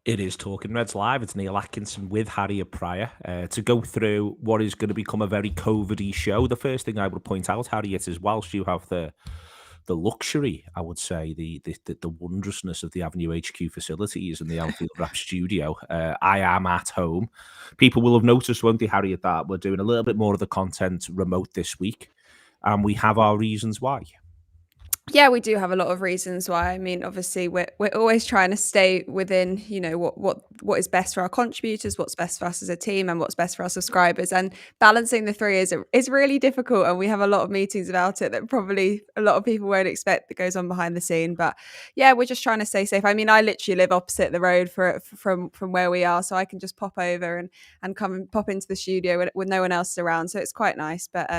It is Talking Reds Live. It's Neil Atkinson with Harriet Prior to go through what is going to become a very COVID-y show. The first thing I would point out, Harriet, is whilst you have the luxury, I would say, the wondrousness of the Avenue HQ facilities and the Anfield Wrap studio, I am at home. People will have noticed, won't they, Harriet, that we're doing a little bit more of the content remote this week, and we have our reasons why. Yeah, we do have a lot of reasons why. I mean, obviously, we're always trying to stay within, what is best for our contributors, what's best for us as a team, and what's best for our subscribers. And balancing the three is really difficult. And we have a lot of meetings about it that probably a lot of people won't expect that goes on behind the scene. But yeah, we're just trying to stay safe. I mean, I literally live opposite the road from where we are, so I can just pop over and come and pop into the studio with no one else around. So it's quite nice. But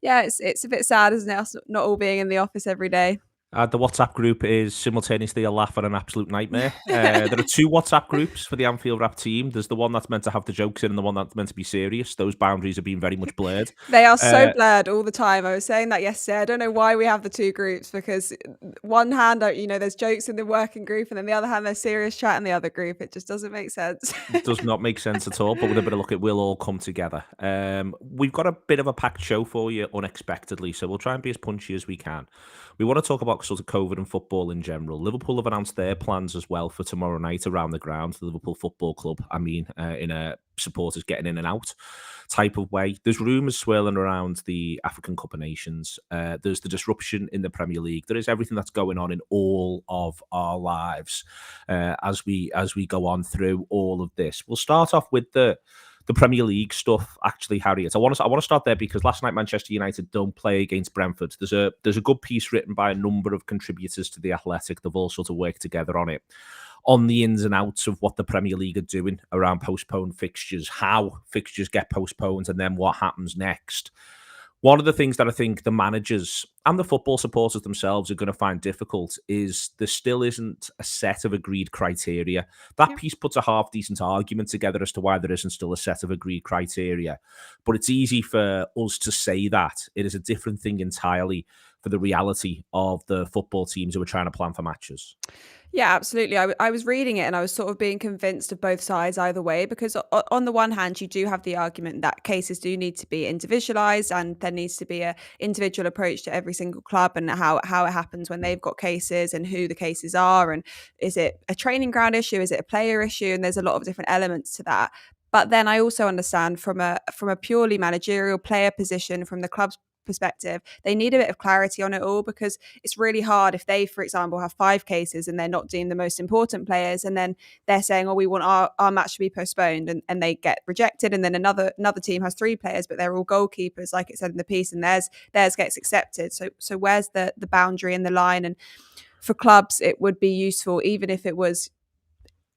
yeah, it's a bit sad, isn't it? Us not all being in the office every day. The WhatsApp group is simultaneously a laugh and an absolute nightmare. There are two WhatsApp groups for the Anfield Wrap team. There's the one that's meant to have the jokes in and the one that's meant to be serious. Those boundaries have been very much blurred. They are so Uh, blurred all the time. I was saying that yesterday. I don't know why we have the two groups, because one hand, there's jokes in the working group, and then the other hand, there's serious chat in the other group. It just doesn't make sense. does not make sense at all, but with a bit of luck, it will all come together. We've got a bit of a packed show for you unexpectedly, so we'll try and be as punchy as we can. We want to talk about sort of COVID and football in general. Liverpool have announced their plans as well for tomorrow night around the ground, the Liverpool Football Club. In a supporters getting in and out type of way. There's rumours swirling around the African Cup of Nations. There's the disruption in the Premier League. There is everything that's going on in all of our lives as we go on through all of this. We'll start off with the Premier League stuff, actually, Harriet. I want to start there because last night Manchester United don't play against Brentford. There's a good piece written by a number of contributors to The Athletic. They've all sort of worked together on the ins and outs of what the Premier League are doing around postponed fixtures, how fixtures get postponed, and then what happens next. One of the things that I think the managers and the football supporters themselves are going to find difficult is there still isn't a set of agreed criteria. That piece puts a half decent argument together as to why there isn't still a set of agreed criteria. But it's easy for us to say that. It is a different thing entirely for the reality of the football teams who are trying to plan for matches. Yeah, absolutely. I was reading it and I was sort of being convinced of both sides either way, because on the one hand, you do have the argument that cases do need to be individualized and there needs to be a individual approach to every single club and how it happens when they've got cases and who the cases are. And is it a training ground issue? Is it a player issue? And there's a lot of different elements to that. But then I also understand from a purely managerial player position, from the club's perspective, they need a bit of clarity on it all, because it's really hard if they, for example, have 5 cases and they're not deemed the most important players, and then they're saying, oh, we want our match to be postponed, and they get rejected, and then another team has 3 players but they're all goalkeepers, like it said in the piece, and theirs gets accepted. So where's the boundary and the line? And for clubs, it would be useful, even if it was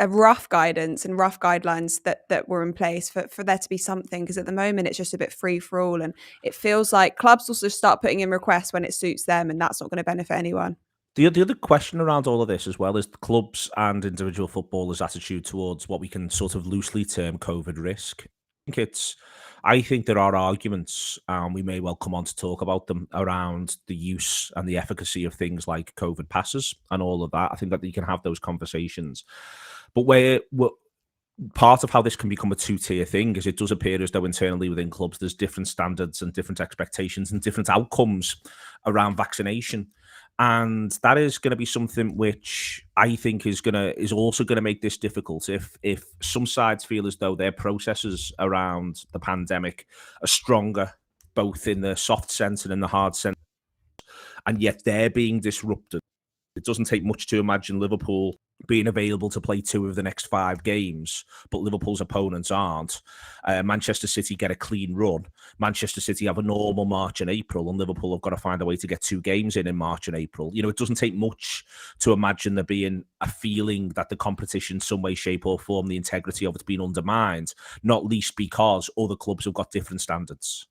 a rough guidance and rough guidelines that were in place, for there to be something, because at the moment it's just a bit free for all, and it feels like clubs will just start putting in requests when it suits them, and that's not going to benefit anyone. The other question around all of this as well is the clubs and individual footballers' attitude towards what we can sort of loosely term COVID risk. I think there are arguments, and we may well come on to talk about them, around the use and the efficacy of things like COVID passes and all of that. I think that you can have those conversations. But where part of how this can become a two-tier thing is it does appear as though internally within clubs there's different standards and different expectations and different outcomes around vaccination. And that is going to be something which I think is also going to make this difficult. If some sides feel as though their processes around the pandemic are stronger, both in the soft sense and in the hard sense, and yet they're being disrupted. It doesn't take much to imagine Liverpool being available to play 2 of the next 5 games, but Liverpool's opponents aren't. Manchester City get a clean run. Manchester City have a normal March and April, and Liverpool have got to find a way to get 2 games in March and April. It doesn't take much to imagine there being a feeling that the competition, some way, shape or form, the integrity of it's been undermined, not least because other clubs have got different standards.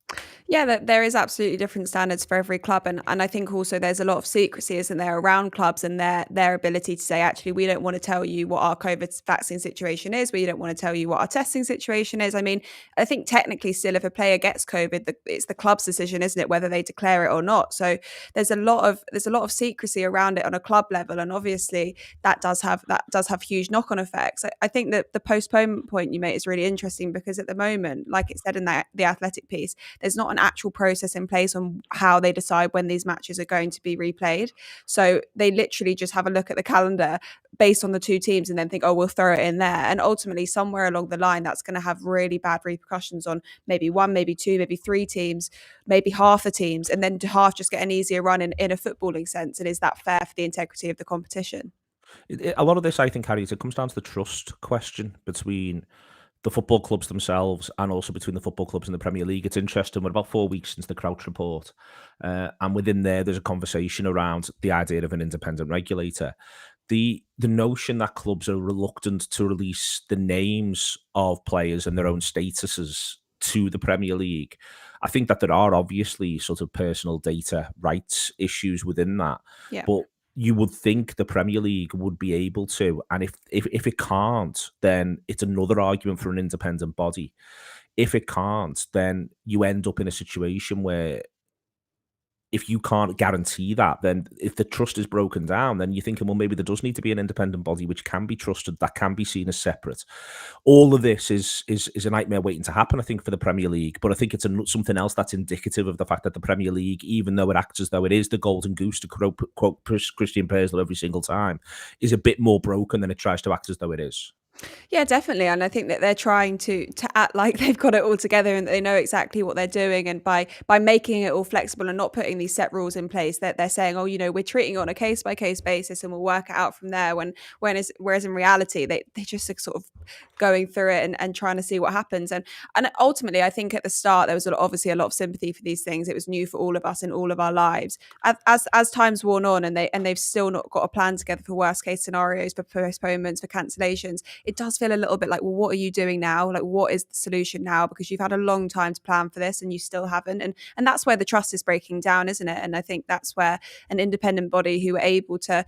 Yeah, there is absolutely different standards for every club, and I think also there's a lot of secrecy, isn't there, around clubs and their ability to say, actually, we don't want to tell you what our COVID vaccine situation is, we don't want to tell you what our testing situation is. I mean, I think technically still, if a player gets COVID, it's the club's decision, isn't it, whether they declare it or not. So there's a lot of secrecy around it on a club level, and obviously that that does have huge knock-on effects. I think that the postponement point you make is really interesting, because at the moment, like it said in the Athletic piece, there's not an actual process in place on how they decide when these matches are going to be replayed. So they literally just have a look at the calendar based on the two teams and then think, oh, we'll throw it in there. And ultimately, somewhere along the line, that's going to have really bad repercussions on maybe one, maybe two, maybe three teams, maybe half the teams, and then to half just get an easier run in a footballing sense. And is that fair for the integrity of the competition? A lot of this, I think, Harriet, it comes down to the trust question between the football clubs themselves and also between the football clubs in the Premier League. It's interesting. We're about 4 weeks since the Crouch report, and within there's a conversation around the idea of an independent regulator. The notion that clubs are reluctant to release the names of players and their own statuses to the Premier League, I think that there are obviously sort of personal data rights issues within that, Yeah. but you would think the Premier League would be able to, and if it can't, then it's another argument for an independent body. If it can't, then you end up in a situation where if you can't guarantee that, then if the trust is broken down, then you're thinking, well, maybe there does need to be an independent body which can be trusted, that can be seen as separate. All of this is a nightmare waiting to happen, I think, for the Premier League. But I think it's something else that's indicative of the fact that the Premier League, even though it acts as though it is the golden goose, to quote Christian Perslow every single time, is a bit more broken than it tries to act as though it is. Yeah, definitely. And I think that they're trying to act like they've got it all together and they know exactly what they're doing. And by making it all flexible and not putting these set rules in place, that they're saying, oh, we're treating it on a case by case basis and we'll work it out from there. Whereas in reality, they just are sort of going through it and trying to see what happens. And ultimately, I think at the start there was obviously a lot of sympathy for these things. It was new for all of us in all of our lives. As time's worn on and they've still not got a plan together for worst case scenarios, for postponements, for cancellations, it does feel a little bit like, well, what are you doing now? Like, what is the solution now? Because you've had a long time to plan for this and you still haven't. And that's where the trust is breaking down, isn't it? And I think that's where an independent body who were able to,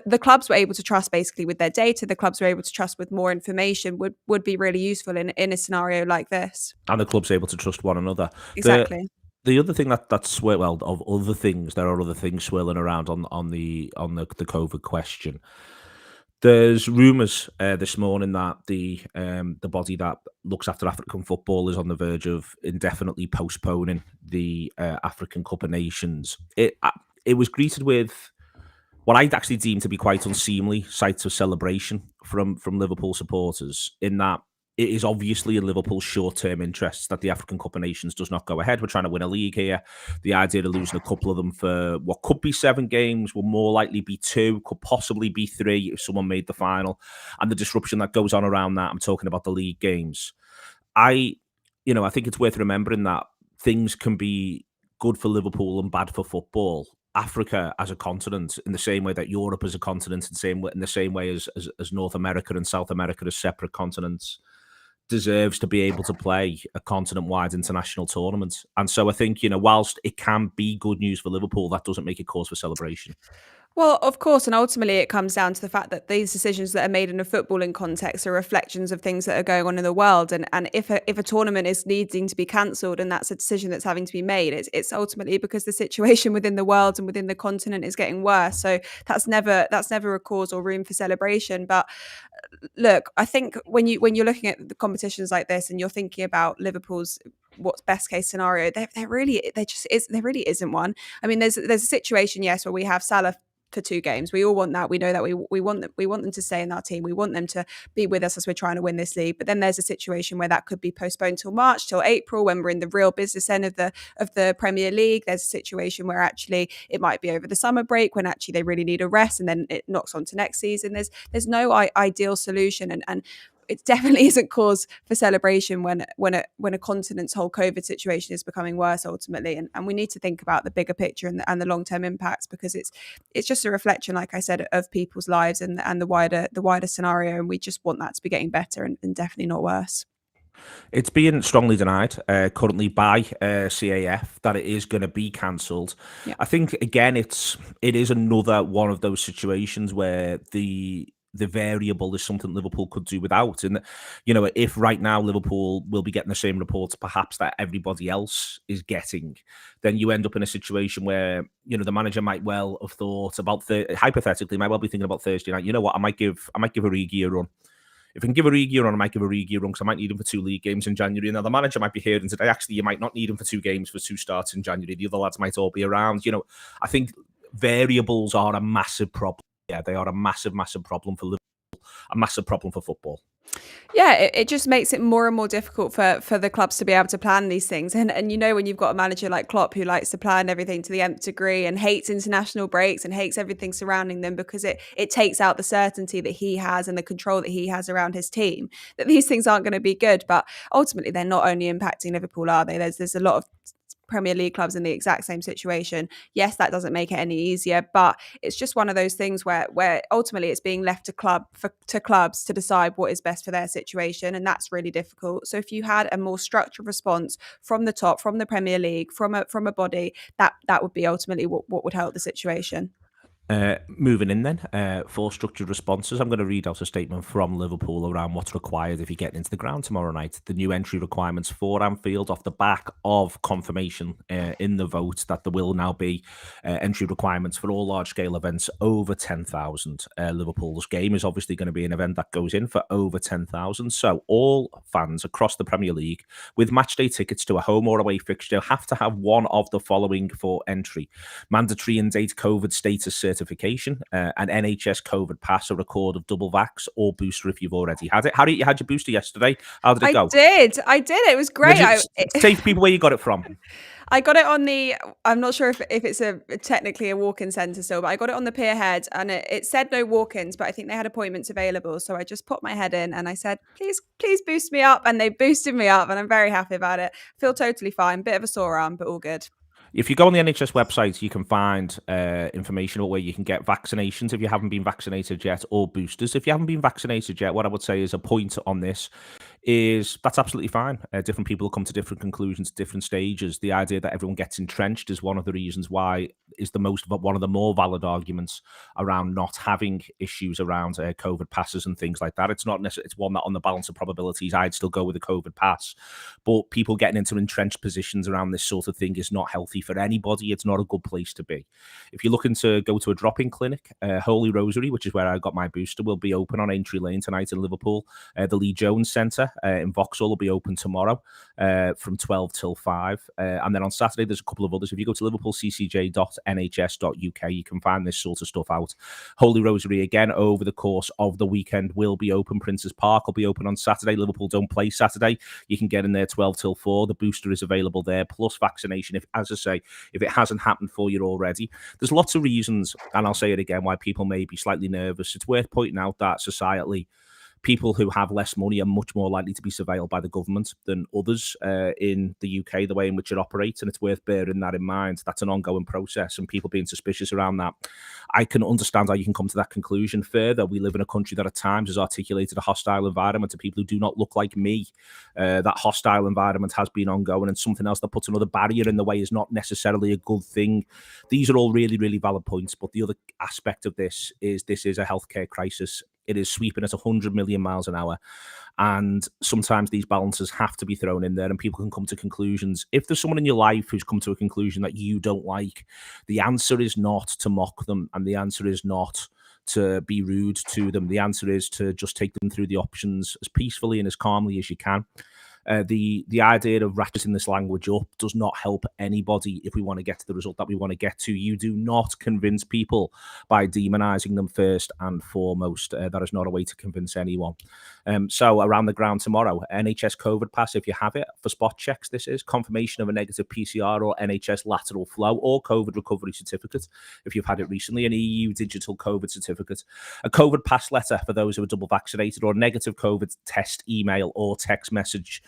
the clubs were able to trust basically with their data, the clubs were able to trust with more information would be really useful in a scenario like this. And the club's able to trust one another. Exactly. The other thing that's well, of other things, there are other things swirling around on the COVID question. There's rumours this morning that the body that looks after African football is on the verge of indefinitely postponing the African Cup of Nations. It was greeted with what I'd actually deem to be quite unseemly sights of celebration from Liverpool supporters, in that it is obviously in Liverpool's short-term interests that the African Cup of Nations does not go ahead. We're trying to win a league here. The idea of losing a couple of them for what could be 7 games will more likely be 2, could possibly be 3 if someone made the final. And the disruption that goes on around that, I'm talking about the league games. I think it's worth remembering that things can be good for Liverpool and bad for football. Africa as a continent, in the same way that Europe as a continent, in the same way as North America and South America as separate continents, deserves to be able to play a continent-wide international tournament. And so I think, whilst it can be good news for Liverpool, that doesn't make it cause for celebration. Well, of course, and ultimately it comes down to the fact that these decisions that are made in a footballing context are reflections of things that are going on in the world. And if a tournament is needing to be cancelled and that's a decision that's having to be made, it's ultimately because the situation within the world and within the continent is getting worse. So that's never a cause or room for celebration. But look, I think when you're looking at the competitions like this and you're thinking about Liverpool's what's best case scenario, there really isn't one. I mean, there's a situation, yes, where we have Salah for 2 games. We all want that. We know that we want them to stay in our team. We want them to be with us as we're trying to win this league. But then there's a situation where that could be postponed till March, till April, when we're in the real business end of the Premier League. There's a situation where actually it might be over the summer break when actually they really need a rest, and then it knocks on to next season. There's no ideal solution, and it definitely isn't cause for celebration when a continent's whole COVID situation is becoming worse ultimately. And we need to think about the bigger picture and the long-term impacts, because it's just a reflection, like I said, of people's lives and the wider scenario. And we just want that to be getting better and definitely not worse. It's being strongly denied currently by CAF that it is going to be cancelled. Yeah. I think, again, it is another one of those situations where the the variable is something Liverpool could do without. And, if right now Liverpool will be getting the same reports perhaps that everybody else is getting, then you end up in a situation where, the manager might well have thought about, hypothetically, might well be thinking about Thursday night, you know what, I might give Origi a run. If I can give Origi a run, I might give Origi a run because I might need him for 2 league games in January. Now, the manager might be hearing today, actually, you might not need him for 2 games for 2 starts in January. The other lads might all be around. I think variables are a massive problem. Yeah, they are a massive, massive problem for Liverpool, a massive problem for football. Yeah, it just makes it more and more difficult for the clubs to be able to plan these things. And when you've got a manager like Klopp who likes to plan everything to the nth degree and hates international breaks and hates everything surrounding them because it takes out the certainty that he has and the control that he has around his team, that these things aren't going to be good. But ultimately, they're not only impacting Liverpool, are they? There's a lot of Premier League clubs in the exact same situation. Yes, that doesn't make it any easier, but it's just one of those things where ultimately it's being left to clubs to decide what is best for their situation, and that's really difficult. So if you had a more structured response from the top, from the Premier League, from a body, that would be ultimately what would help the situation. Moving in then, for structured responses, I'm going to read out a statement from Liverpool around what's required if you're getting into the ground tomorrow night. The new entry requirements for Anfield off the back of confirmation in the vote that there will now be entry requirements for all large-scale events over 10,000. Liverpool's game is obviously going to be an event that goes in for over 10,000. So all fans across the Premier League with matchday tickets to a home or away fixture have to have one of the following for entry: mandatory in-date COVID status certification, an NHS COVID pass, a record of double vax or booster if you've already had it. How did you had your booster yesterday? How did it go? I did. It was great. Say to people where you got it from. I got it on I'm not sure if it's technically a walk-in centre still, but I got it on the pier head and it said no walk-ins, but I think they had appointments available. So I just put my head in and I said, please boost me up. And they boosted me up and I'm very happy about it. Feel totally fine. Bit of a sore arm, but all good. If you go on the NHS website, you can find information about where you can get vaccinations if you haven't been vaccinated yet, or boosters. If you haven't been vaccinated yet, what I would say is a point on this is that's absolutely fine. Different people come to different conclusions at different stages. The idea that everyone gets entrenched is one of the reasons why is one of the more valid arguments around not having issues around COVID passes and things like that. It's not necessarily, it's one that on the balance of probabilities, I'd still go with a COVID pass. But people getting into entrenched positions around this sort of thing is not healthy for anybody. It's not a good place to be. If you're looking to go to a drop-in clinic, Holy Rosary, which is where I got my booster, will be open on Aintree Lane tonight in Liverpool. The Lee Jones Centre in Vauxhall will be open tomorrow from 12 till 5. And then on Saturday, there's a couple of others. If you go to liverpoolccj.nhs.uk, you can find this sort of stuff out. Holy Rosary, again, over the course of the weekend, will be open. Prince's Park will be open on Saturday. Liverpool don't play Saturday. You can get in there 12 till 4. The booster is available there, plus vaccination, if, as I say, if it hasn't happened for you already. There's lots of reasons, and I'll say it again, why people may be slightly nervous. It's worth pointing out that societally, people who have less money are much more likely to be surveilled by the government than others in the UK, the way in which it operates. And it's worth bearing that in mind. That's an ongoing process and people being suspicious around that. I can understand how you can come to that conclusion. Further, we live in a country that at times has articulated a hostile environment to people who do not look like me. That hostile environment has been ongoing, and something else that puts another barrier in the way is not necessarily a good thing. These are all really, really valid points. But the other aspect of this is a healthcare crisis. It is sweeping at 100 million miles an hour. And sometimes these balances have to be thrown in there and people can come to conclusions. If there's someone in your life who's come to a conclusion that you don't like, the answer is not to mock them. And the answer is not to be rude to them. The answer is to just take them through the options as peacefully and as calmly as you can. The idea of ratcheting this language up does not help anybody if we want to get to the result that we want to get to. You do not convince people by demonizing them first and foremost. That is not a way to convince anyone. So around the ground tomorrow, NHS COVID pass, if you have it, for spot checks, this is confirmation of a negative PCR or NHS lateral flow or COVID recovery certificate if you've had it recently, an EU digital COVID certificate, a COVID pass letter for those who are double vaccinated, or a negative COVID test email or text message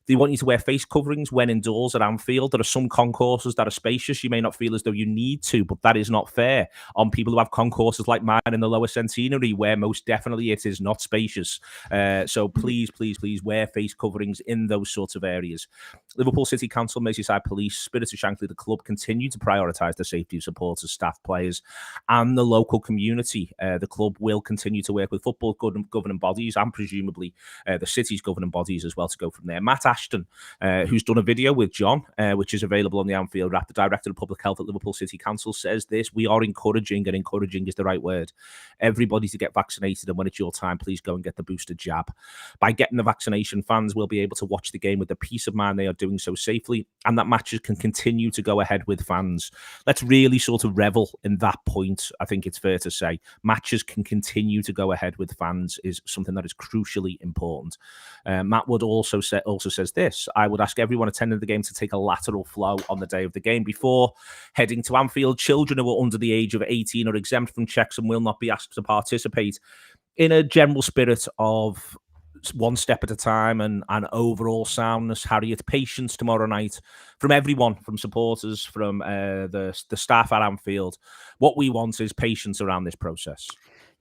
They want you to wear face coverings when indoors at Anfield. There are some concourses that are spacious. You may not feel as though you need to, but that is not fair on people who have concourses like mine in the lower centenary, where most definitely it is not spacious. So please, please, please wear face coverings in those sorts of areas. Liverpool City Council, Merseyside Police, Spirit of Shankly, the club continue to prioritise the safety of supporters, staff, players, and the local community. The club will continue to work with football governing bodies and presumably the city's governing bodies as well to go from there. Matt Ashton, who's done a video with John, which is available on the Anfield Wrap, the Director of Public Health at Liverpool City Council, says this: we are encouraging, and encouraging is the right word, everybody to get vaccinated, and when it's your time, please go and get the booster jab. By getting the vaccination, fans will be able to watch the game with the peace of mind they are doing so safely, and that matches can continue to go ahead with fans. Let's really sort of revel in that point. I think it's fair to say matches can continue to go ahead with fans is something that is crucially important. Matt Wood also says this: I would ask everyone attending the game to take a lateral flow on the day of the game before heading to Anfield. Children who are under the age of 18 are exempt from checks and will not be asked to participate, in a general spirit of one step at a time and overall soundness. Harriet, patience tomorrow night from everyone, from supporters, from the staff at Anfield. What we want is patience around this process.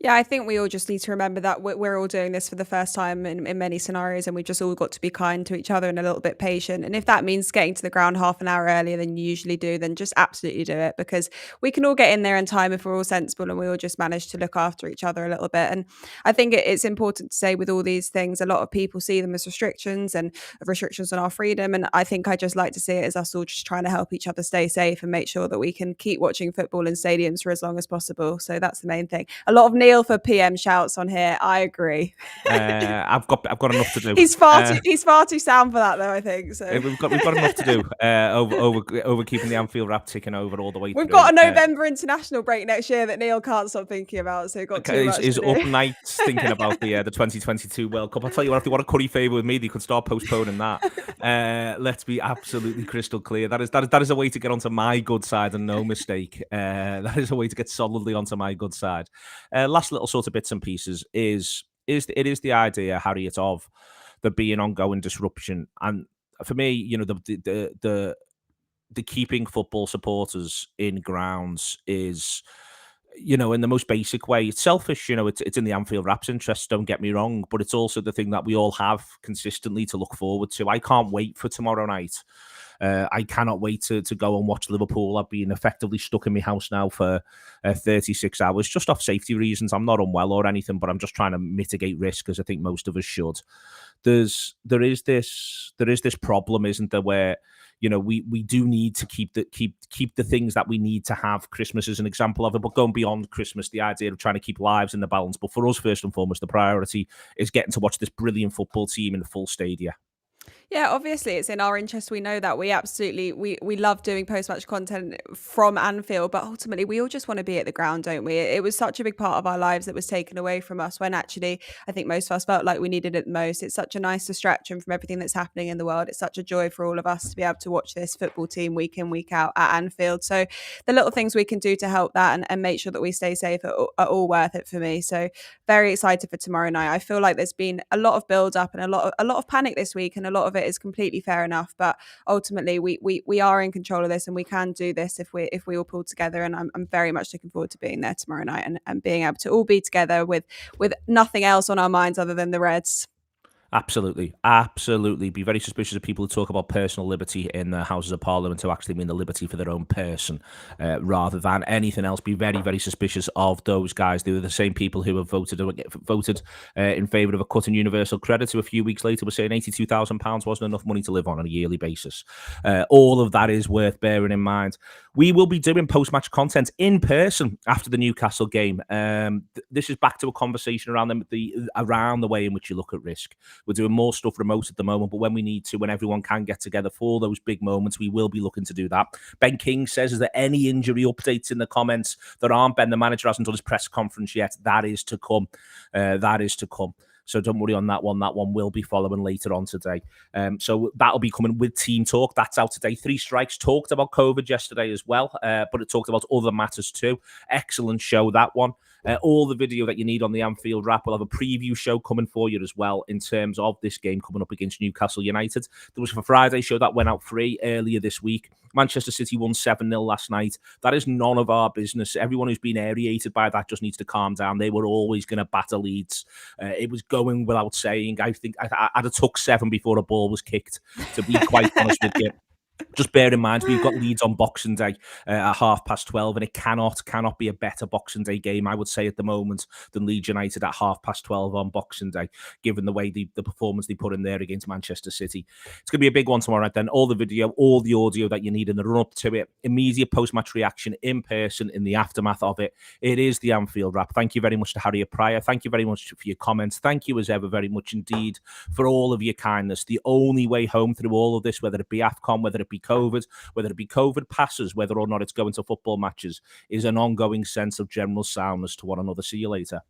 Yeah, I think we all just need to remember that we're all doing this for the first time in many scenarios, and we just all got to be kind to each other and a little bit patient. And if that means getting to the ground half an hour earlier than you usually do, then just absolutely do it, because we can all get in there in time if we're all sensible and we all just manage to look after each other a little bit. And I think it's important to say with all these things, a lot of people see them as restrictions and restrictions on our freedom. And I think I just like to see it as us all just trying to help each other stay safe and make sure that we can keep watching football in stadiums for as long as possible. So that's the main thing. A lot of Neil for PM shouts on here. I agree. I've got enough to do. He's far too sound for that, though, I think. So we've got enough to do over keeping the Anfield Wrap ticking over all the way. We've got a November international break next year that Neil can't stop thinking about. So we've got too much is to do. up nights thinking about the 2022 World Cup. I'll tell you what, if they want a curry favour with me, they could start postponing that. Let's be absolutely crystal clear. That is a way to get onto my good side, and no mistake. That is a way to get solidly onto my good side. Last little sort of bits and pieces is the idea, Harriet, of there being ongoing disruption. And for me, you know, the keeping football supporters in grounds is, you know, in the most basic way, it's selfish. You know, it's in the Anfield Wrap's interests, don't get me wrong, but it's also the thing that we all have consistently to look forward to. I can't wait for tomorrow night. I cannot wait to go and watch Liverpool. I've been effectively stuck in my house now for 36 hours, just off safety reasons. I'm not unwell or anything, but I'm just trying to mitigate risk, as I think most of us should. There is this problem, isn't there, where, you know, we do need to keep the things that we need to have. Christmas is an example of it, but going beyond Christmas, the idea of trying to keep lives in the balance. But for us, first and foremost, the priority is getting to watch this brilliant football team in full stadia. Yeah, obviously it's in our interest. We know that. We absolutely we love doing post-match content from Anfield, but ultimately we all just want to be at the ground, don't we? It was such a big part of our lives that was taken away from us, when actually I think most of us felt like we needed it the most. It's such a nice distraction from everything that's happening in the world. It's such a joy for all of us to be able to watch this football team week in, week out at Anfield. So the little things we can do to help that and make sure that we stay safe are all worth it for me. So very excited for tomorrow night. I feel like there's been a lot of build up and a lot of panic this week, and a lot of it is completely fair enough, but ultimately we are in control of this, and we can do this if we all pull together. And I'm very much looking forward to being there tomorrow night and being able to all be together with nothing else on our minds other than the Reds. Absolutely. Be very suspicious of people who talk about personal liberty in the Houses of Parliament who actually mean the liberty for their own person rather than anything else. Be very, very suspicious of those guys. They were the same people who have voted in favour of a cut in universal credit, who a few weeks later were saying £82,000 wasn't enough money to live on a yearly basis. All of that is worth bearing in mind. We will be doing post-match content in person after the Newcastle game. This is back to a conversation around the way in which you look at risk. We're doing more stuff remote at the moment, but when we need to, when everyone can get together for those big moments, we will be looking to do that. Ben King says, is there any injury updates in the comments? There aren't, Ben. The manager hasn't done his press conference yet. That is to come. So don't worry on that one. That one will be following later on today. So that'll be coming with Team Talk. That's out today. Three Strikes talked about COVID yesterday as well, but it talked about other matters too. Excellent show, that one. All the video that you need on the Anfield Wrap. We'll have a preview show coming for you as well in terms of this game coming up against Newcastle United. There was a Friday show that went out free earlier this week. Manchester City won 7-0 last night. That is none of our business. Everyone who's been aerated by that just needs to calm down. They were always going to batter Leeds. It was going without saying. I think I'd have took 7 before a ball was kicked, to be quite honest with you. Just bear in mind, we've got Leeds on Boxing Day at 12:30, and it cannot be a better Boxing Day game, I would say, at the moment, than Leeds United at 12:30 on Boxing Day, given the way the performance they put in there against Manchester City. It's going to be a big one tomorrow night then. All the video, all the audio that you need in the run-up to it, immediate post-match reaction in person in the aftermath of it. It is the Anfield Wrap. Thank you very much to Harriet Prior. Thank you very much for your comments. Thank you as ever very much indeed for all of your kindness. The only way home through all of this, whether it be Afcon, whether it be COVID, whether it be COVID passes, whether or not it's going to football matches, is an ongoing sense of general soundness to one another. See you later.